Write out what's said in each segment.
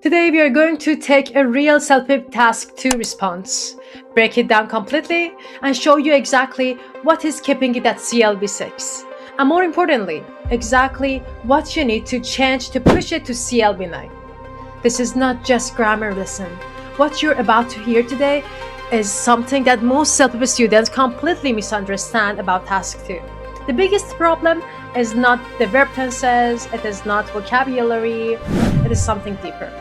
Today we are going to take a real Celpip task 2 response, break it down completely, and show you exactly what is keeping it at CLB 6. And more importantly, exactly what you need to change to push it to CLB 9. This is not just grammar lesson. What you're about to hear today is something that most Celpip students completely misunderstand about task 2. The biggest problem is not the verb tenses, it is not vocabulary, it is something deeper.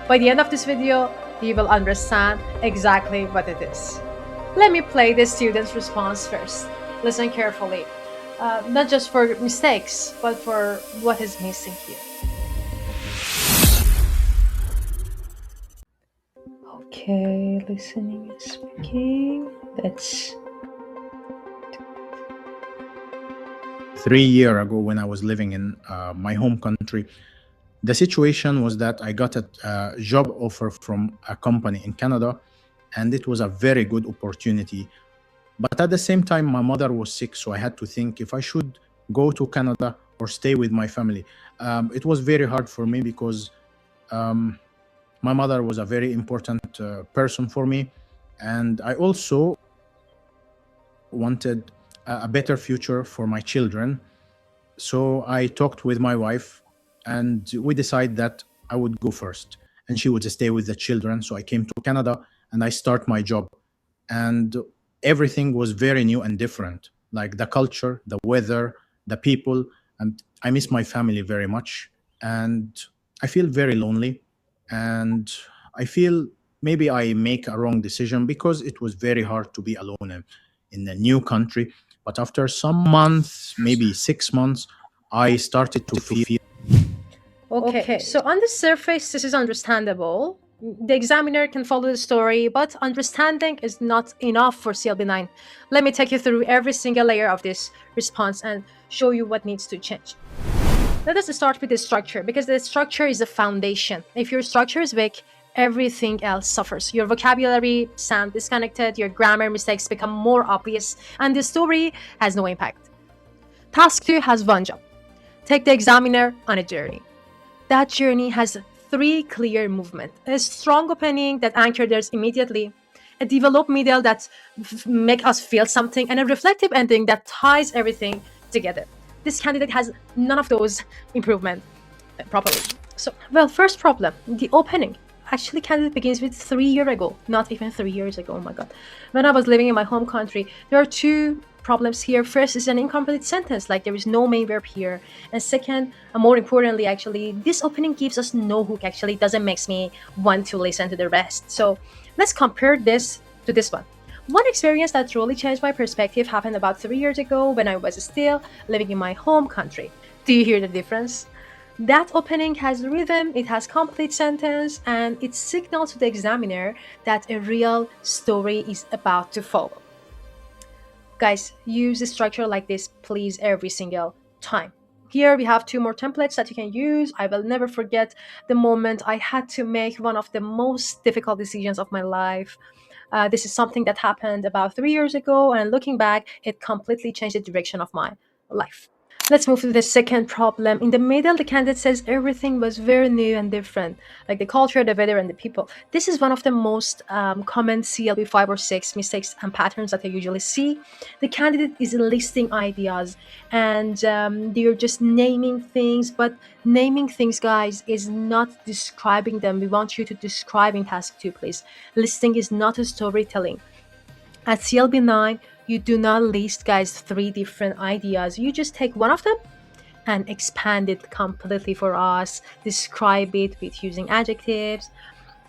By the end of this video, you will understand exactly what it is. Let me play the student's response first. Listen carefully, not just for mistakes, but for what is missing here. Okay, listening and speaking. That's 3 years ago when I was living in my home country. The situation was that I got a job offer from a company in Canada, and it was a very good opportunity. But at the same time, my mother was sick, so I had to think if I should go to Canada or stay with my family. It was very hard for me because my mother was a very important person for me, and I also wanted a better future for my children. So I talked with my wife and we decided that I would go first and she would stay with the children. So I came to Canada and I start my job, and everything was very new and different, like the culture, the weather, the people, and I miss my family very much. And I feel very lonely, and I feel maybe I make a wrong decision because it was very hard to be alone in a new country. But after some months, maybe 6 months, I started to feel. okay. So on the surface, this is understandable. The examiner can follow the story, but understanding is not enough for CLB9. Let me take you through every single layer of this response and show you what needs to change. Let us start with the structure, because the structure is the foundation. If your structure is weak, everything else suffers. Your vocabulary sounds disconnected, your grammar mistakes become more obvious, and the story has no impact. Task 2 has one job. Take the examiner on a journey. That journey has 3 clear movements: a strong opening that anchors us immediately, a developed middle that make us feel something, and a reflective ending that ties everything together. This candidate has none of those improvements properly. So, well, first problem, the opening. Actually, candidate begins with 3 years ago, not even 3 years ago. Oh my god. When I was living in my home country, there are 2 problems here. First is an incomplete sentence, like there is no main verb here. And second, and more importantly, actually, this opening gives us no hook. Actually, it doesn't make me want to listen to the rest. So let's compare this to this one. One experience that truly changed my perspective happened about 3 years ago when I was still living in my home country. Do you hear the difference? That opening has rhythm, it has complete sentence, and it signals to the examiner that a real story is about to follow. Guys, use a structure like this, please, every single time. Here we have 2 more templates that you can use. I will never forget the moment I had to make one of the most difficult decisions of my life. This is something that happened about 3 years ago, and looking back, it completely changed the direction of my life. Let's move to the second problem. In the middle, the candidate says everything was very new and different, like the culture, the weather, and the people. This is one of the most common CLB 5 or 6 mistakes and patterns that I usually see. The candidate is listing ideas, and they're just naming things, but naming things, guys, is not describing them. We want you to describe in task 2, please. Listing is not a storytelling. At CLB 9, you do not list, guys, 3 different ideas. You just take one of them and expand it completely for us, describe it with using adjectives,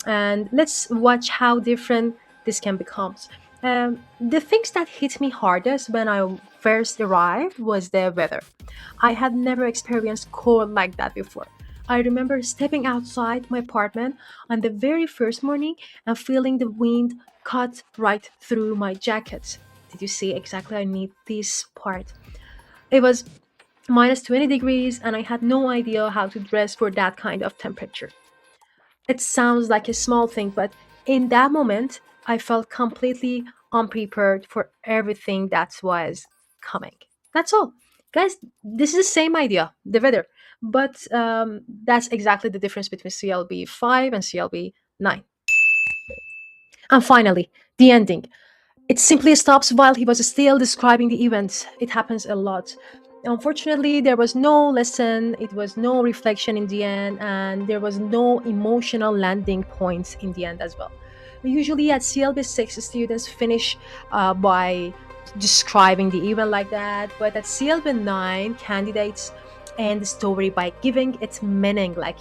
and let's watch how different this can become. The things that hit me hardest when I first arrived was the weather. I had never experienced cold like that before. I remember stepping outside my apartment on the very first morning and feeling the wind cut right through my jacket. Did you see exactly? I need this part. It was minus 20 degrees and I had no idea how to dress for that kind of temperature. It sounds like a small thing, but in that moment, I felt completely unprepared for everything that was coming. That's all. Guys, this is the same idea, the weather. But that's exactly the difference between CLB 5 and CLB 9. And finally, the ending. It simply stops while he was still describing the event. It happens a lot. Unfortunately, there was no lesson, it was no reflection in the end, and there was no emotional landing point in the end as well. Usually at CLB 6, students finish by describing the event like that, but at CLB 9, candidates end the story by giving it meaning, like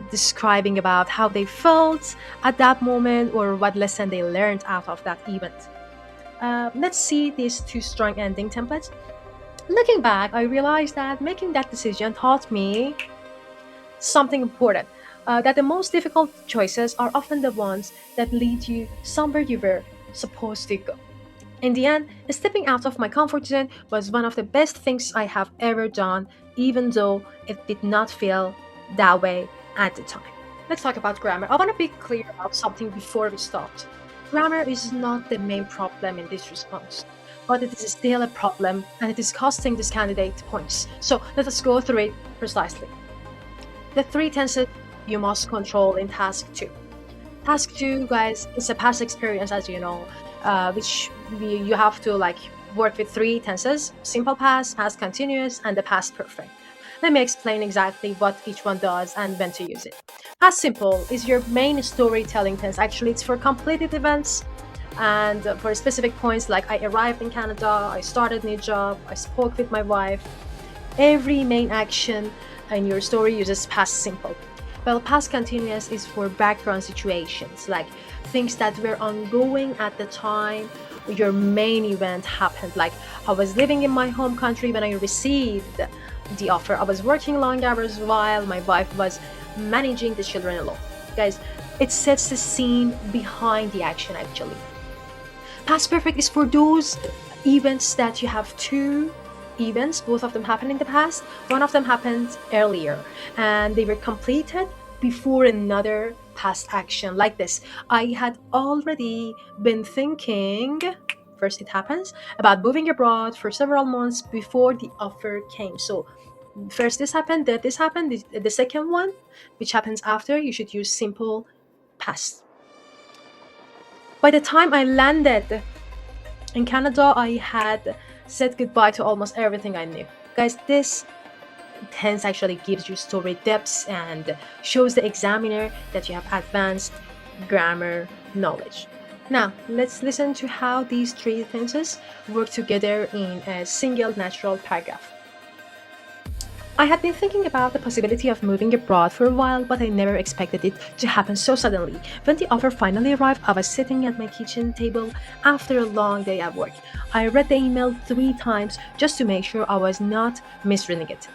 describing about how they felt at that moment or what lesson they learned out of that event. Let's see these two strong ending templates. Looking back, I realized that making that decision taught me something important. That the most difficult choices are often the ones that lead you somewhere you were supposed to go. In the end, stepping out of my comfort zone was one of the best things I have ever done, even though it did not feel that way at the time. Let's talk about grammar. I want to be clear about something before we start. Grammar is not the main problem in this response, but it is still a problem and it is costing this candidate points. So let us go through it precisely. The three tenses you must control in task 2. Task 2, guys, is a past experience, as you know, which you have to like work with three tenses: simple past, past continuous, and the past perfect. Let me explain exactly what each one does and when to use it. Past simple is your main storytelling tense. Actually, it's for completed events and for specific points like I arrived in Canada, I started a new job, I spoke with my wife. Every main action in your story uses past simple. Well, past continuous is for background situations, like things that were ongoing at the time your main event happened. Like I was living in my home country when I received the offer. I was working long hours while my wife was managing the children alone. Guys, it sets the scene behind the action actually. Past perfect is for those events that you have two events, both of them happened in the past. One of them happened earlier and they were completed before another past action. Like this, I had already been thinking, first it happens, about moving abroad for several months before the offer came. So first this happened, then this happened. The second one, which happens after, you should use simple past. By the time I landed in Canada, I had said goodbye to almost everything I knew. Guys, this tense actually gives you story depths and shows the examiner that you have advanced grammar knowledge. Now, let's listen to how these three tenses work together in a single natural paragraph. I had been thinking about the possibility of moving abroad for a while, but I never expected it to happen so suddenly. When the offer finally arrived, I was sitting at my kitchen table after a long day at work. I read the email 3 times just to make sure I was not misreading it.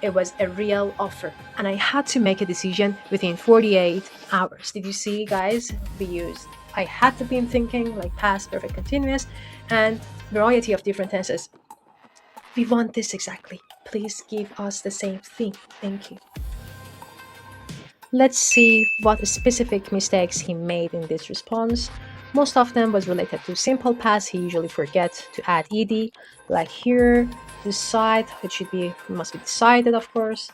It was a real offer, and I had to make a decision within 48 hours. Did you see, guys? We used I had to be thinking, like past perfect continuous, and variety of different tenses. We want this exactly. Please give us the same thing. Thank you. Let's see what specific mistakes he made in this response. Most of them was related to simple past. He usually forgets to add ed, like here, decide. It should be must be decided, of course.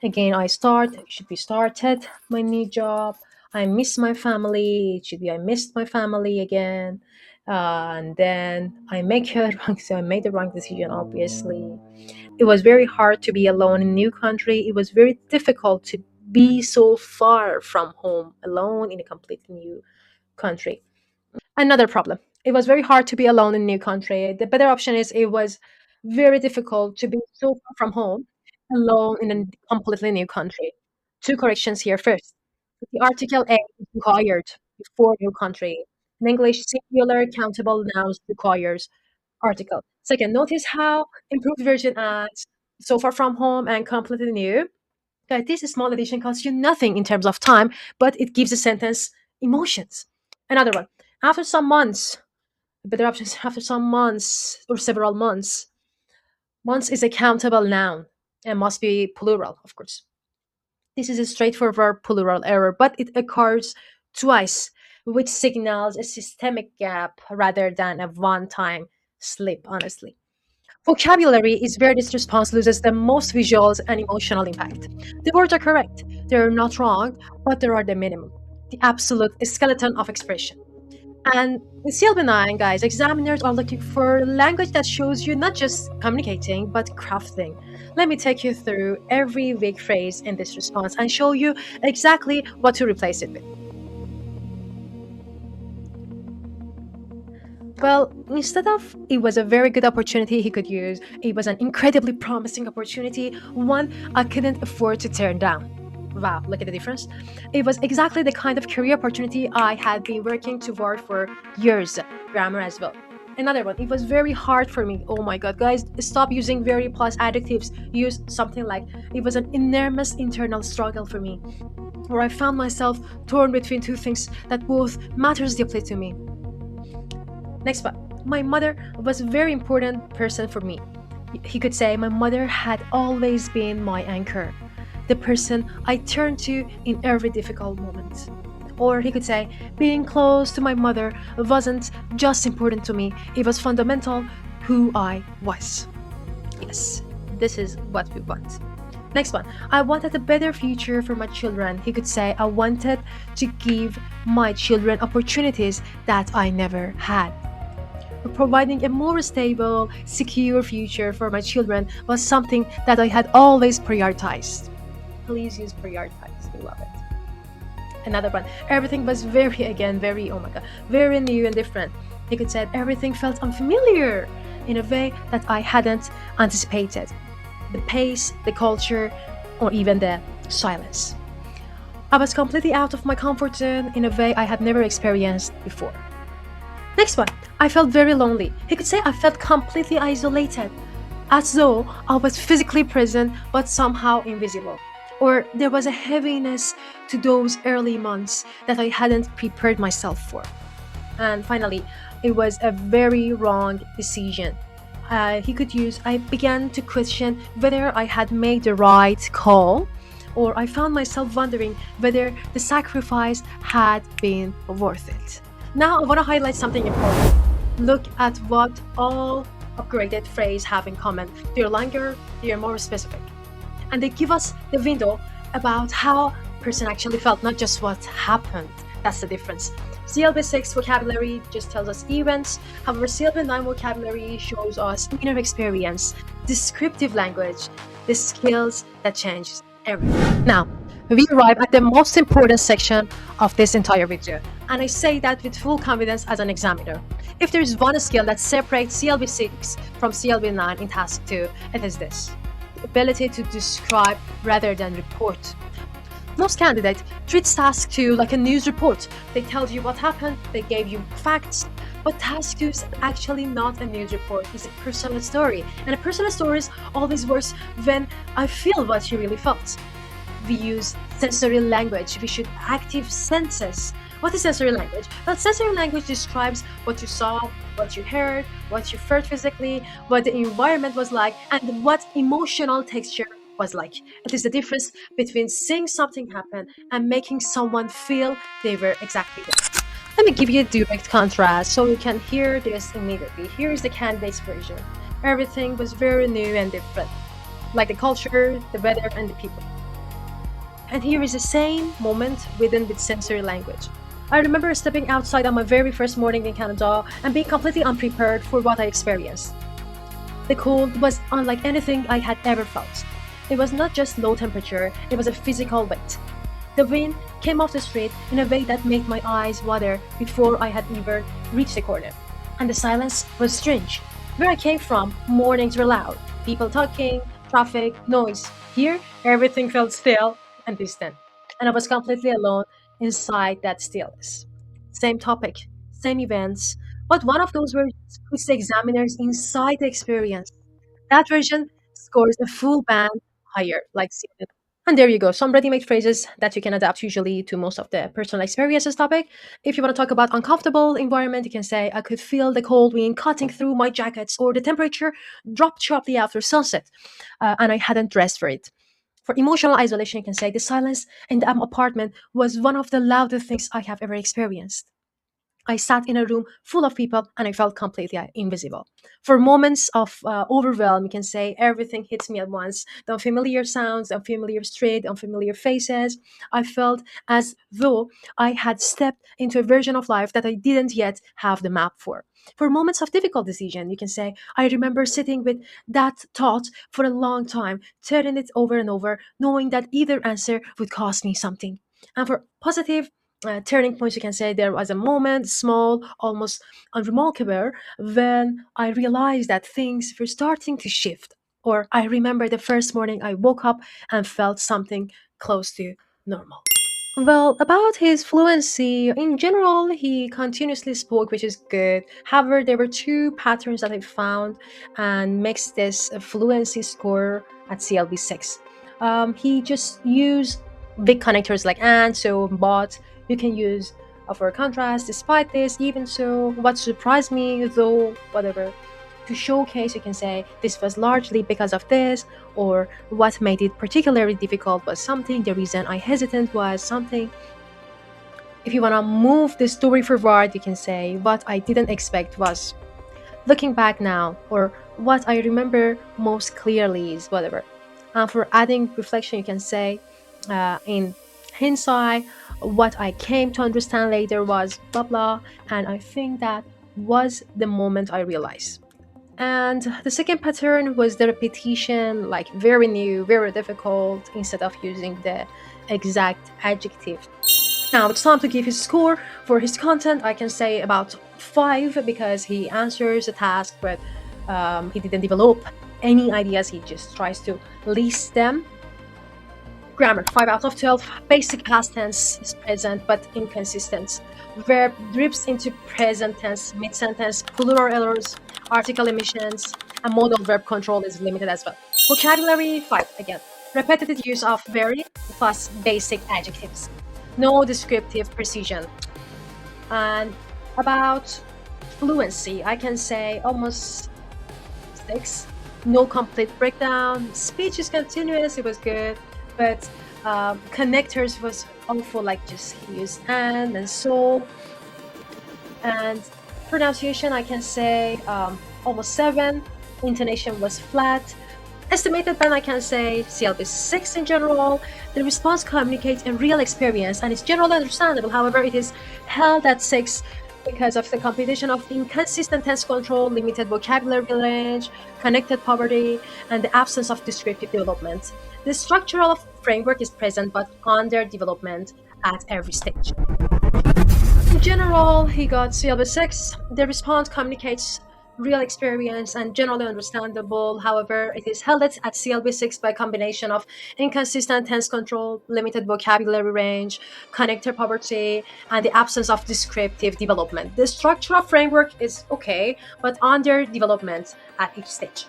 Again, I start. It should be started. My new job. I miss my family. It should be I missed my family again. And then I make a wrong. So I made the wrong decision, obviously. It was very hard to be alone in a new country. It was very difficult to be so far from home, alone in a completely new country. Another problem. It was very hard to be alone in a new country. The better option is it was very difficult to be so far from home, alone in a completely new country. Two corrections here. First, the article A is required before new country. In English, singular countable nouns requires article. Second, notice how improved version adds so far from home and completely new. Guys, this small addition costs you nothing in terms of time, but it gives the sentence emotions. Another one, after some months, better options, after some months or several months. Months is a countable noun and must be plural, of course. This is a straightforward plural error, but it occurs twice, which signals a systemic gap rather than a one time slip, honestly. Vocabulary is where this response loses the most visuals and emotional impact. The words are correct, they're not wrong, but they are the minimum, the absolute skeleton of expression. And in CLB9, guys, examiners are looking for language that shows you not just communicating, but crafting. Let me take you through every weak phrase in this response and show you exactly what to replace it with. Well, instead of it was a very good opportunity he could use, it was an incredibly promising opportunity, one I couldn't afford to turn down. Wow, look at the difference. It was exactly the kind of career opportunity I had been working toward for years. Grammar as well. Another one, it was very hard for me. Oh my god, guys, stop using very plus adjectives. Use something like it was an enormous internal struggle for me, where I found myself torn between two things that both matters deeply to me. Next one. My mother was a very important person for me. He could say my mother had always been my anchor, the person I turned to in every difficult moment. Or he could say being close to my mother wasn't just important to me, it was fundamental who I was. Yes, this is what we want. Next one. I wanted a better future for my children. He could say I wanted to give my children opportunities that I never had. Providing a more stable, secure future for my children was something that I had always prioritized. Please use prioritize. We love it. Another one. Everything was very, oh my god, very new and different. He could say everything felt unfamiliar in a way that I hadn't anticipated. The pace, the culture, or even the silence. I was completely out of my comfort zone in a way I had never experienced before. Next one. I felt very lonely. He could say I felt completely isolated, as though I was physically present but somehow invisible. Or there was a heaviness to those early months that I hadn't prepared myself for. And finally, it was a very wrong decision. He could use, I began to question whether I had made the right call, or I found myself wondering whether the sacrifice had been worth it. Now I want to highlight something important. Look at what all upgraded phrases have in common. They're longer, they're more specific. And they give us the window about how person actually felt, not just what happened. That's the difference. CLB6 vocabulary just tells us events. However, CLB9 vocabulary shows us inner experience, descriptive language, the skills that change everything. Now, we arrive at the most important section of this entire video, and I say that with full confidence as an examiner. If there is one skill that separates CLB6 from CLB9 in task 2, it is this: the ability to describe rather than report. Most candidates treat task 2 like a news report. They tell you what happened, they gave you facts, but task 2 is actually not a news report, it's a personal story. And a personal story always works when I feel what you really felt. We use sensory language, we should active senses. What is sensory language? Well, sensory language describes what you saw, what you heard, what you felt physically, what the environment was like, and what emotional texture was like. It is the difference between seeing something happen and making someone feel they were exactly there. Let me give you a direct contrast so you can hear this immediately. Here is the candidate's version. Everything was very new and different, like the culture, the weather, and the people. And here is the same moment within with sensory language. I remember stepping outside on my very first morning in Canada and being completely unprepared for what I experienced. The cold was unlike anything I had ever felt. It was not just low temperature, it was a physical weight. The wind came off the street in a way that made my eyes water before I had even reached the corner. And the silence was strange. Where I came from, mornings were loud. People talking, traffic, noise. Here, everything felt still and distant. And I was completely alone inside that stillness. Same topic, same events, but one of those versions puts the examiners inside the experience. That version scores a full band higher, like Seated. And there you go, some ready-made phrases that you can adapt usually to most of the personal experiences topic. If you want to talk about uncomfortable environment, you can say, I could feel the cold wind cutting through my jackets, or the temperature dropped sharply after sunset, and I hadn't dressed for it. For emotional isolation, you can say, the silence in the apartment was one of the loudest things I have ever experienced. I sat in a room full of people and I felt completely invisible. For moments of overwhelm, you can say everything hits me at once. The unfamiliar sounds, the unfamiliar street, unfamiliar faces. I felt as though I had stepped into a version of life that I didn't yet have the map for. For moments of difficult decision, you can say, I remember sitting with that thought for a long time, turning it over and over, knowing that either answer would cost me something. And for positive turning points, you can say there was a moment, small, almost unremarkable, when I realized that things were starting to shift. Or I remember the first morning I woke up and felt something close to normal. Well, about his fluency, in general, he continuously spoke, which is good. However, there were two patterns that I found and makes this a fluency score at CLB 6. He just used big connectors like and, so, but. You can use for contrast. Despite this, even so, what surprised me, though, whatever, to showcase, you can say this was largely because of this, or what made it particularly difficult was something, the reason I hesitant was something. If you want to move the story forward, you can say what I didn't expect was looking back now, or what I remember most clearly is whatever. And for adding reflection, you can say in hindsight, what I came to understand later was blah blah, and I think that was the moment I realized. And the second pattern was the repetition, like very new, very difficult, instead of using the exact adjective. Now it's time to give his score. For his content, I can say about 5 because he answers the task, but he didn't develop any ideas. He just tries to list them. Grammar 5 out of 12. Basic past tense is present but inconsistent. Verb drips into present tense, mid sentence, plural errors, article emissions, and modal verb control is limited as well. Vocabulary 5 again. Repetitive use of very plus basic adjectives. No descriptive precision. And about fluency, I can say almost 6. No complete breakdown. Speech is continuous, it was good, but connectors was awful, like just use and so. And pronunciation, I can say almost 7. Intonation was flat. Estimated band, I can say CLB 6 in general. The response communicates a real experience and is generally understandable. However, it is held at 6 because of the combination of inconsistent tense control, limited vocabulary range, connected poverty, and the absence of descriptive development. The structural framework is present but under development at every stage. In general, he got CLB 6. The response communicates real experience and generally understandable. However, it is held at CLB 6 by a combination of inconsistent tense control, limited vocabulary range, connector poverty, and the absence of descriptive development. The structural framework is okay, but under development at each stage.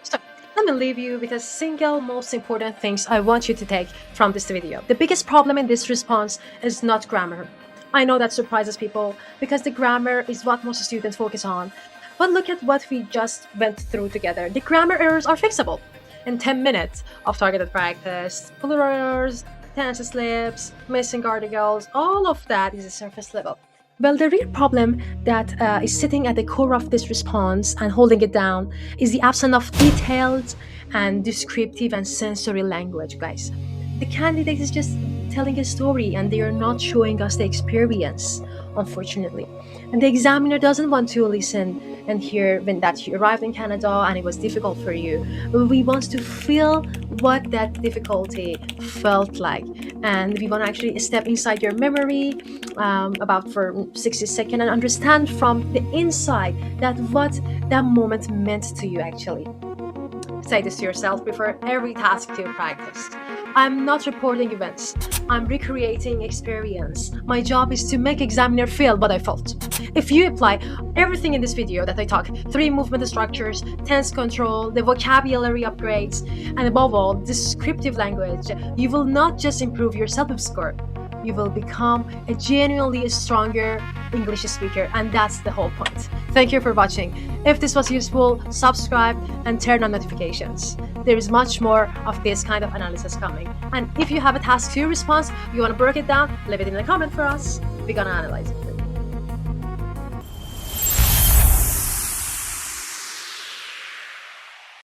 So, let me leave you with a single most important things I want you to take from this video. The biggest problem in this response is not grammar. I know that surprises people because the grammar is what most students focus on. But look at what we just went through together. The grammar errors are fixable in 10 minutes of targeted practice. Plural errors, tense slips, missing articles, all of that is a surface level. Well, the real problem that is sitting at the core of this response and holding it down is the absence of detailed and descriptive and sensory language, guys. The candidate is just telling a story and they are not showing us the experience, unfortunately. And the examiner doesn't want to listen and hear when that you arrived in Canada and it was difficult for you. We want to feel what that difficulty felt like, and we want to actually step inside your memory about for 60 seconds and understand from the inside that what that moment meant to you actually. Say this to yourself before every task you practice. I'm not reporting events. I'm recreating experience. My job is to make examiner feel what I felt. If you apply everything in this video that I talk, 3 movement structures, tense control, the vocabulary upgrades, and above all, descriptive language, you will not just improve your Celpip score, you will become a genuinely stronger English speaker, and that's the whole point. Thank you for watching. If this was useful, subscribe and turn on notifications. There is much more of this kind of analysis coming. And if you have a task to response, you want to break it down, leave it in the comment for us. We're gonna analyze it.